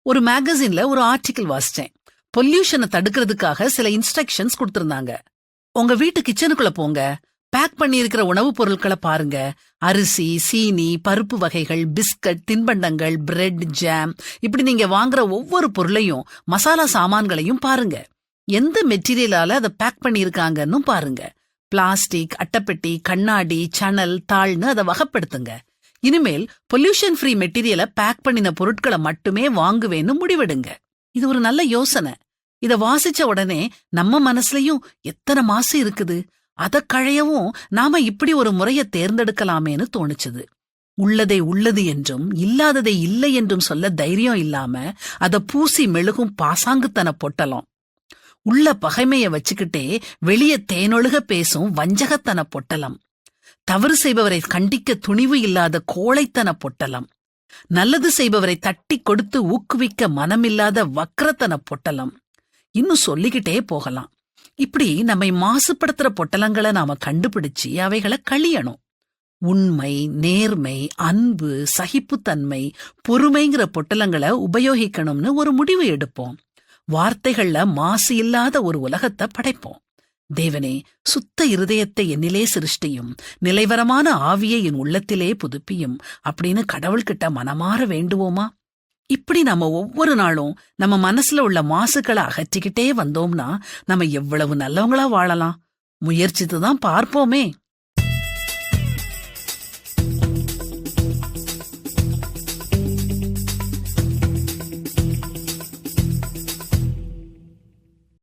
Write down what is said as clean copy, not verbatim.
ஒரு மேகசின்ல ஒரு ஆர்டிகிள் வாசிச்சேன். பொல்யூஷனை தடுக்கிறதுக்காக சில இன்ஸ்ட்ரக்ஷன்ஸ் கொடுத்திருந்தாங்க. உங்க வீட்டு கிச்சனுக்குள்ள போங்க, பேக் பண்ணி இருக்கிற உணவுப் பொருட்களை பாருங்க. அரிசி, சீனி, பருப்பு வகைகள், பிஸ்கட், தின்பண்டங்கள், பிரெட், ஜாம், இப்படி நீங்க வாங்குற ஒவ்வொரு பொருளையும், மசாலா சாமான்களையும் பாருங்க. எந்த மெட்டீரியலால அதை பேக் பண்ணி இருக்காங்கன்னு பாருங்க. பிளாஸ்டிக், அட்டைப்பெட்டி, கண்ணாடி, சணல், தாள்னு அதை வகைப்படுத்துங்க. இனிமேல் பொல்யூஷன் ஃப்ரீ மெட்டீரியலை பேக் பண்ணின பொருட்களை மட்டுமே வாங்குவேன்னு முடிவெடுங்க. இது ஒரு நல்ல யோசனை. இத வாசிச்ச உடனே நம்ம மனசுலயும் எத்தனை மாசு இருக்குது, அத களையவும் நாம இப்படி ஒரு முறைய தேர்ந்தெடுக்கலாமேன்னு தோணுச்சுது. உள்ளதை உள்ளது என்றும் இல்லாததை இல்லை என்றும் சொல்ல தைரியம் இல்லாம அத பூசி மெழுகும் பாசாங்குத்தன பொட்டலம். உள்ள பகைமைய வச்சுக்கிட்டே வெளியே தேனொழுக பேசும் வஞ்சகத்தன பொட்டலம். தவறு செய்பவரை கண்டிக்க துணிவு இல்லாத கோழைத்தன பொட்டலம். நல்லது செய்பவரை தட்டி கொடுத்து ஊக்குவிக்க மனமில்லாத வக்ரத்தன பொட்டலம். இன்னும் சொல்லிக்கிட்டே போகலாம். இப்படி நம்மை மாசுபடுத்துற பொட்டலங்களை நாம கண்டுபிடிச்சு அவைகளை கழியணும். உண்மை, நேர்மை, அன்பு, சகிப்புத்தன்மை, பொறுமைங்கிற பொட்டலங்களை உபயோகிக்கணும்னு ஒரு முடிவு எடுப்போம். வார்த்தைகள்ல மாசு இல்லாத ஒரு உலகத்தை படைப்போம். தேவனே, சுத்த இருதயத்தை என்னிலே சிருஷ்டியும், நிலைவரமான ஆவியை என் உள்ளத்திலே புதுப்பியும் அப்படின்னு கடவுள்கிட்ட மனமாற வேண்டுவோமா? இப்படி நம்ம ஒவ்வொரு நாளும் நம்ம மனசுல உள்ள மாசுக்களை அகற்றிக்கிட்டே வந்தோம்னா நம்ம எவ்வளவு நல்லவங்களா வாழலாம். முயற்சித்துதான் பார்ப்போமே.